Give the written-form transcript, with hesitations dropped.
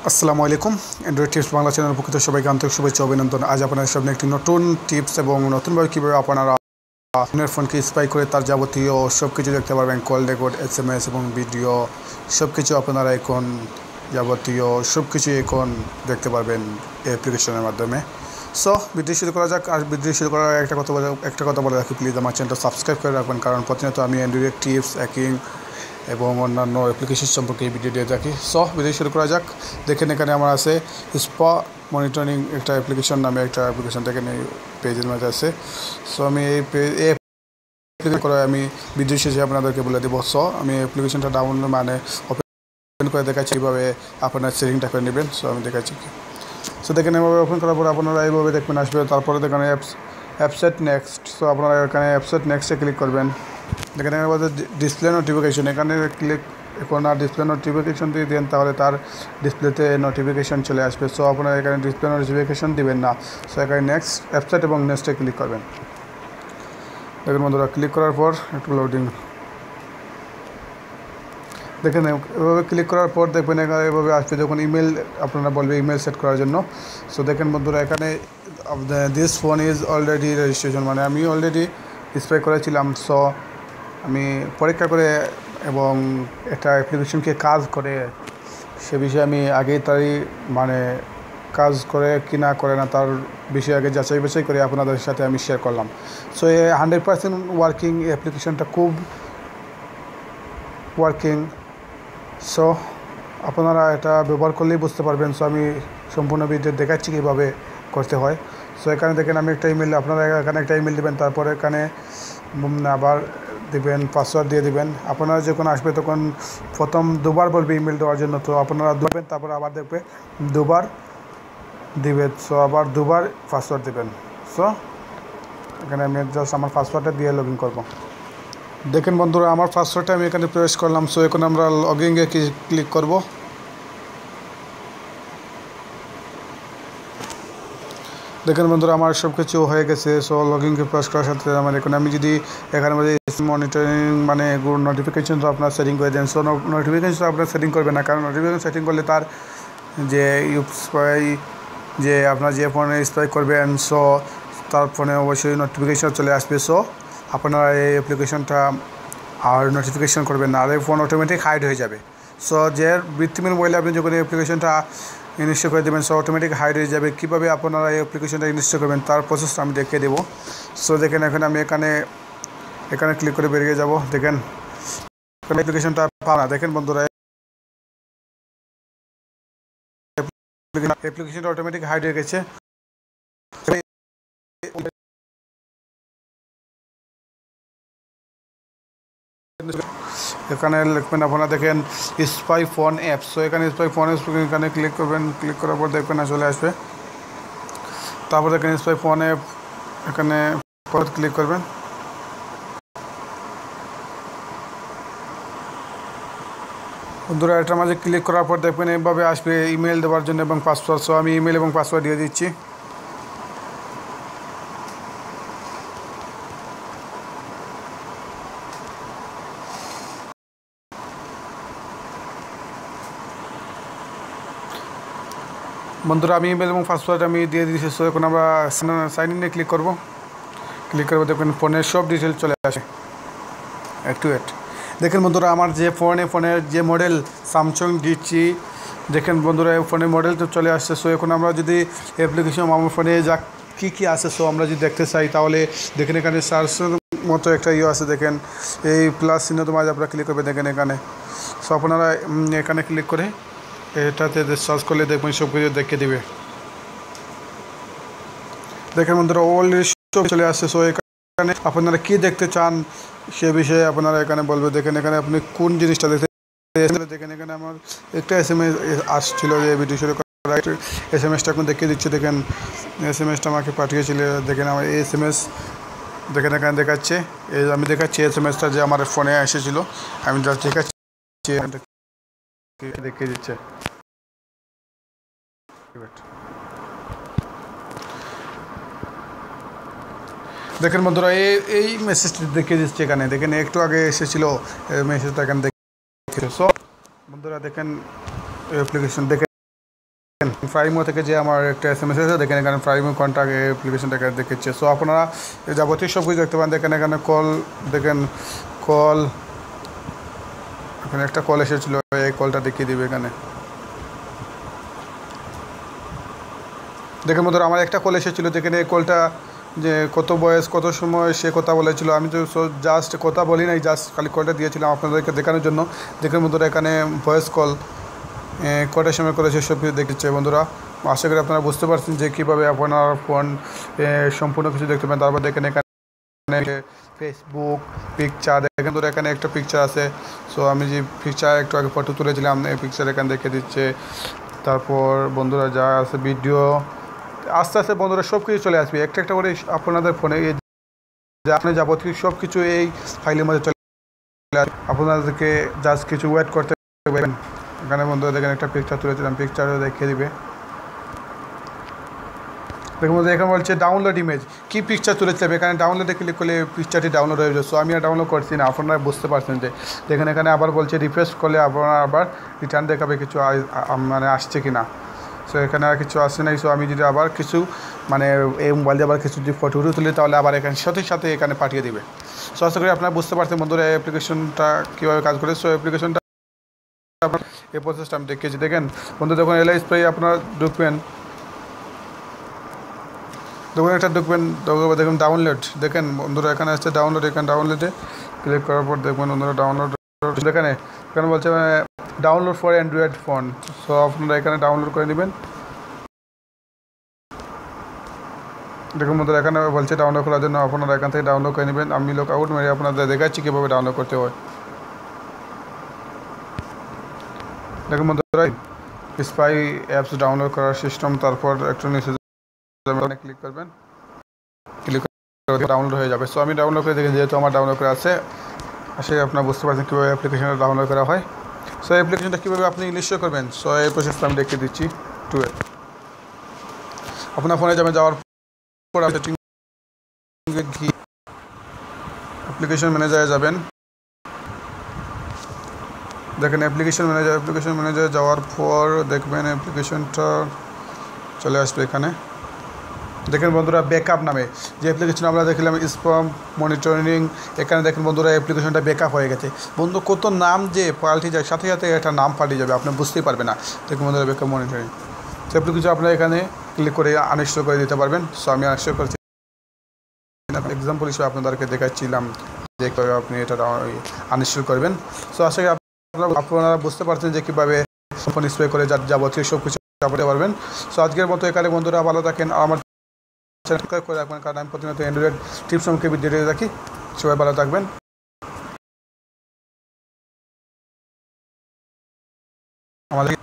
আসসালামু আলাইকুম। Android tips Bangla চ্যানেলের পক্ষ থেকে সবাইকে আন্তরিক শুভেচ্ছা অভিনন্দন। আজ আপনাদের সামনে একটি নতুন টিপস এবং নতুনভাবে কীভাবে আপনারা আপনার ফোনকে স্পাই করে তার যাবতীয় সব কিছু দেখতে পারবেন, কল রেকর্ড, SMS এবং ভিডিও সব কিছু আপনারা এখন যাবতীয় সব কিছু এখন দেখতে পারবেন অ্যাপ্লিকেশনের মাধ্যমে। সো ভিডিও শুরু করা যাক। আর ভিডিও শুরু করার একটা কথা বলে রাখি, প্লিজ আমার চ্যানেলটা সাবস্ক্রাইব করে রাখবেন, কারণ প্রতিনিয়ত আমি অ্যান্ড্রয়েড টিপস, হ্যাকিং এবং অন্যান্য অ্যাপ্লিকেশন সম্পর্কে এই ভিডিও দিয়ে থাকি। সো ভিডিও শুরু করা যাক। দেখেন এখানে আমার আছে স্পা মনিটরিং একটা অ্যাপ্লিকেশন নামে একটা অ্যাপ্লিকেশন, দেখেন এই পেজের মধ্যে আছে। সো আমি এই অ্যাপ্লিকেশন করে আমি ভিডিও শেষে আপনাদেরকে বলে দেবো। সো আমি অ্যাপ্লিকেশনটা ডাউনলোড ওপেন করে দেখাচ্ছি কীভাবে আপনার সেটিংটা করে নেবেন। সো আমি দেখাচ্ছি কি। সো দেখেন এভাবে ওপেন করার পর আপনারা এইভাবে দেখবেন আসবে। তারপরে দেখেন অ্যাপসেট নেক্সট। সো আপনারা এখানে অ্যাপসেট নেক্সটে ক্লিক করবেন। দেখেন এখানে বলতে ডিসপ্লে নোটিফিকেশন, এখানে ক্লিক এখন আর ডিসপ্লে নোটিফিকেশন দিয়ে দেন তাহলে তার ডিসপ্লেতে নোটিফিকেশন চলে আসবে। সো আপনারা এখানে ডিসপ্লে নোটিফিকেশন দিবেন না। সো এখানে নেক্সট অ্যাপসেট এবং নেক্সটে ক্লিক করবেন। দেখেন বন্ধুরা, ক্লিক করার পর একটু লোডিং। দেখেন এভাবে ক্লিক করার পর দেখবেন এখানে এভাবে আসবে, যখন ইমেল আপনারা বলবে ইমেল সেট করার জন্য। সো দেখেন বন্ধুরা, এখানে this phone is already registration, মানে আমি অলরেডি স্প্রে করেছিলাম। সো আমি পরীক্ষা করে এবং একটা অ্যাপ্লিকেশনকে কাজ করে সে বিষয়ে আমি আগেই তারই মানে কাজ করে কি না করে না তার বিষয়ে আগে যাচাই বাছাই করে আপনাদের সাথে আমি শেয়ার করলাম। সো এই 100% ওয়ার্কিং অ্যাপ্লিকেশনটা খুব ওয়ার্কিং। সো আপনারা এটা ব্যবহার করলেই বুঝতে পারবেন। সো আমি সম্পূর্ণ ভিডিও দেখাচ্ছি কীভাবে করতে হয়। সো এখানে দেখেন আমি একটা ইমেল, আপনারা এখানে একটা ইমেল দেবেন, তারপরে এখানে আবার দেবেন পাসওয়ার্ড দিয়ে দেবেন। আপনারা যখন আসবে তখন প্রথম দুবার বলবে ইমেল দেওয়ার জন্য, তো আপনারা দেবেন, তারপরে আবার দেখবে দুবার দিবেন। সো আবার দুবার পাসওয়ার্ড দেবেন। সো এখানে আমি জাস্ট আমার পাসওয়ার্ডটা দিয়ে লগ ইন করবো। দেখেন বন্ধুরা, আমার পাসওয়ার্ডটা আমি এখানে প্রবেশ করলাম। সো এখন আমরা লগ ইনে ক্লিক করব। দেখেন বন্ধুরা, আমার সব কিছু হয়ে গেছে। সো লগ ইনকে প্রেস করার সাথে আমার এখন আমি যদি এখানে মনিটরিং মানে নোটিফিকেশন তো আপনার সেটিং করে দেন। সো নোটিফিকেশন আপনার সেটিং করবেন না, কারণ নোটিফিকেশন সেটিং করলে তার যে যে আপনার যে ফোনে স্পাই করবেন, সো তার ফোনে অবশ্যই নোটিফিকেশন চলে আসবে। সো আপনারা এই অ্যাপ্লিকেশনটা আর নোটিফিকেশন করবেন না, আর এই ফোন অটোমেটিক হাইড হয়ে যাবে। সো যে বৃত্তিমান মোবাইলে আপনি যখন এই অ্যাপ্লিকেশনটা ইনস্টল করে দেবেন, সো অটোমেটিক হাইড হয়ে যাবে। কীভাবে আপনারা এই অ্যাপ্লিকেশনটা ইনস্টল করবেন তার প্রসেসটা আমি দেখিয়ে দেবো। সো দেখেন এখন আমি এখানে ক্লিক করে বেরিয়ে যাব। দেখেন অ্যাপ্লিকেশনটা পাওয়া না। দেখেন বন্ধুরা, অ্যাপ্লিকেশনটা অটোমেটিক হাইড হয়ে গেছে। এখানে লিখবেন আপনারা দেখেন স্পাই ফোন অ্যাপস। সো এখানে স্পাই ফোন অ্যাপস এখানে ক্লিক করবেন। ক্লিক করার পর দেখবেন চলে আসবে। তারপর দেখেন স্পাই ফোন অ্যাপ, এখানে ক্লিক করবেন। বন্ধুরা, এটার মাঝে ক্লিক করার পর দেখবেন এইভাবে আসবে ইমেল দেওয়ার জন্য এবং পাসওয়ার্ড। সো আমি ইমেল এবং পাসওয়ার্ড দিয়ে দিচ্ছি। বন্ধুরা, আমি ইমেল এবং পাসওয়ার্ড আমি দিয়ে দিয়েছি। সো এখন আমরা সাইন ইনে ক্লিক করব। ক্লিক করবো, দেখবেন ফোনের সব ডিটেলস চলে আসে। একটু দেখেন বন্ধুরা, আমার যে ফোনের যে মডেল স্যামসাং D3, দেখেন বন্ধুরা ফোনের মডেল তো চলে আসছে। সো এখন আমরা যদি অ্যাপ্লিকেশন আমার ফোনে যা কী আছে, সো আমরা যদি দেখতে চাই তাহলে দেখেন এখানে সার্চের মতো একটা আছে। দেখেন এই প্লাস চিহ্ন তোমার আপনারা ক্লিক করবে। দেখেন এখানে, সো আপনারা এখানে ক্লিক করে এটাতে সার্চ করলে দেখবেন সব কিছু দেখে দিবে। দেখেন বন্ধুরা, অলরেডি সব চলে আসছে। সো এখানে আপনারা কী দেখতে চান সে বিষয়ে আপনারা এখানে বলবে। দেখেন এখানে আপনি কোন জিনিসটা দেখতে দেখেন এখানে আমার একটা SMS আসছিল যে ভিডিও শুরু করার SMS-টা এখন দেখিয়ে দিচ্ছে। দেখেন SMS-টা আমাকে পাঠিয়েছিল। দেখেন আমার এই SMS দেখেন এখানে দেখাচ্ছে, আমি দেখাচ্ছি SMS-টা যে আমার ফোনে এসেছিলো। আমি জাস্ট দেখাচ্ছি, দেখিয়ে দিচ্ছে। দেখেন বন্ধুরা, এই মেসেজটি দেখিয়ে দিচ্ছে এখানে। দেখেন একটু আগে এসেছিলো মেসেজটা এখানে দেখে। সো বন্ধুরা দেখেন অ্যাপ্লিকেশন দেখে প্রাইমো থেকে যে আমার একটা SMS আছে, দেখেন এখানে প্রাইমো কন্ট্যাক্ট অ্যাপ্লিকেশনটা দেখাচ্ছে। সো আপনারা যাবতীয় সব কিছু দেখতে পান। দেখেন এখানে কল, দেখেন কল, এখানে একটা কল এসেছিলো, এই কলটা দেখিয়ে দিবে এখানে। দেখেন বন্ধুরা আমার একটা কল এসেছিলো, যেখানে এই কলটা যে কত বয়স কত সময় সে কথা বলেছিল, আমি তো জাস্ট কথা বলি নাই, জাস্ট খালি কলটা দিয়েছিলাম আপনাদেরকে দেখানোর জন্য। দেখেন বন্ধুরা এখানে ভয়েস কল কটার সময় করেছে সব কিছু দেখেছে বন্ধুরা। আশা করি আপনারা বুঝতে পারছেন যে কীভাবে আপনার ফোন সম্পূর্ণ কিছু দেখতে পান। তারপর দেখেন এখানে ফেসবুক পিকচার, দেখেন ধরো এখানে একটা পিকচার আছে। সো আমি যে পিকচার একটু আগে ফটো তুলেছিলাম, এই পিকচার এখানে দেখে দিচ্ছে। তারপর বন্ধুরা যা আছে ভিডিও, আস্তে আস্তে বন্ধুরা সব কিছু চলে আসবে একটা একটা করে আপনাদের ফোনে। আপনি যাবতীয় সব কিছু এই ফাইলের মধ্যে চলে আসবে, আপনাদেরকে জাস্ট কিছু ওয়েট করতে পারবেন। এখানে বন্ধুরা দেখেন একটা পিকচার তুলেছিলাম, পিকচারও দেখিয়ে দিবে। দেখুন বন্ধু এখানে বলছে ডাউনলোড ইমেজ, কী পিকচার তুলেছিলাম, এখানে ডাউনলোডে ক্লিক করলে পিকচারটি ডাউনলোড হয়ে যাবে। সো আমি আর ডাউনলোড করছি না, আপনারা বুঝতে পারছেন যে দেখেন এখানে আবার বলছে রিফ্রেশ করলে আপনারা আবার রিটার্ন দেখাবে কিছু মানে আসছে কি না। সো এখানে আর কিছু আসছে না। সো আমি যদি আবার কিছু মানে এই মোবাইল দিয়ে আবার কিছু যদি ফটো তুলি, তাহলে আবার এখানে সাথে সাথে এখানে পাঠিয়ে দেবে। সো আশা করি আপনারা বুঝতে পারছেন বন্ধুরা এই অ্যাপ্লিকেশনটা কীভাবে কাজ করে। সো অ্যাপ্লিকেশনটা এই প্রসেসটা আমি দেখিয়েছি। দেখেন বন্ধু যখন এলআই স্প্রে আপনারা ঢুকবেন, দেখুন একটা ঢুকবেন, দেখুন ডাউনলোড, দেখেন বন্ধুরা এখানে আসছে ডাউনলোড। এখানে ডাউনলোডে ক্লিক করার পর দেখবেন বন্ধুরা ডাউনলোড এখানে এখানে বলছে download for Android phone. So আপনারা এখানে ডাউনলোড করে নেবেন। দেখুন বন্ধুরা এখানে বলছে ডাউনলোড করার জন্য, আপনারা এখান থেকে ডাউনলোড করে নেবেন। আমি লোক আউট মেরে আপনাদের দেখাচ্ছি কীভাবে ডাউনলোড করতে হয়। দেখুন বন্ধুরা স্পাই অ্যাপস ডাউনলোড করার সিস্টেম, তারপর একটা নিচে ক্লিক করবেন, ক্লিক করে ডাউনলোড হয়ে যাবে। সো আমি ডাউনলোড করে দেখি, যেহেতু আমার ডাউনলোড করা আছে, আসলে আপনারা বুঝতে পারছেন কীভাবে অ্যাপ্লিকেশনটা ডাউনলোড করা হয়। সো অ্যাপ্লিকেশনটা কীভাবে আপনি ইনস্টল করবেন, সো এই প্রসেসটা আমি দেখিয়ে দিচ্ছি। আপনার ফোনে যাওয়ার পর অ্যাপ্লিকেশন ম্যানেজারে যাবেন। দেখেন অ্যাপ্লিকেশন ম্যানেজারে যাওয়ার পর দেখবেন অ্যাপ্লিকেশনটা চলে আসবে এখানে। দেখেন বন্ধুরা ব্যাকআপ নামে যে অ্যাপ্লিকেশন আমরা দেখলাম স্প্যাম মনিটরিং, এখানে দেখেন বন্ধুরা অ্যাপ্লিকেশনটা ব্যাকআপ হয়ে গেছে। বন্ধু কত নাম যে পাল্টে যায়, সাথে সাথে একটা নাম পাল্টে যাবে, আপনি বুঝতেই পারবে না। দেখুন বন্ধুরা ব্যাকআপ মনিটরিং, সো অ্যাপ্লিকেশন আপনারা এখানে ক্লিক করে আনইনস্টল করে দিতে পারবেন। সো আমি আনইনস্টল করছি, এক্সাম্পল হিসেবে আপনাদেরকে দেখাচ্ছিলাম যে কীভাবে আপনি এটা আনইনস্টল করবেন। সো আশা করি আপনারা বুঝতে পারছেন যে কীভাবে ফোন স্প্রে করে যাবতীয় সব কিছু করতে পারবেন। সো আজকের মতো এখানে বন্ধুরা ভালো থাকেন, আমার চ্যানেল করে রাখবেন, কারণ আমি প্রতিনিয়ত অ্যান্ড্রয়েড টিপস সম্পর্কে ভিডিও দিয়ে রাখি। সবাই ভালো থাকবেন। আমাদের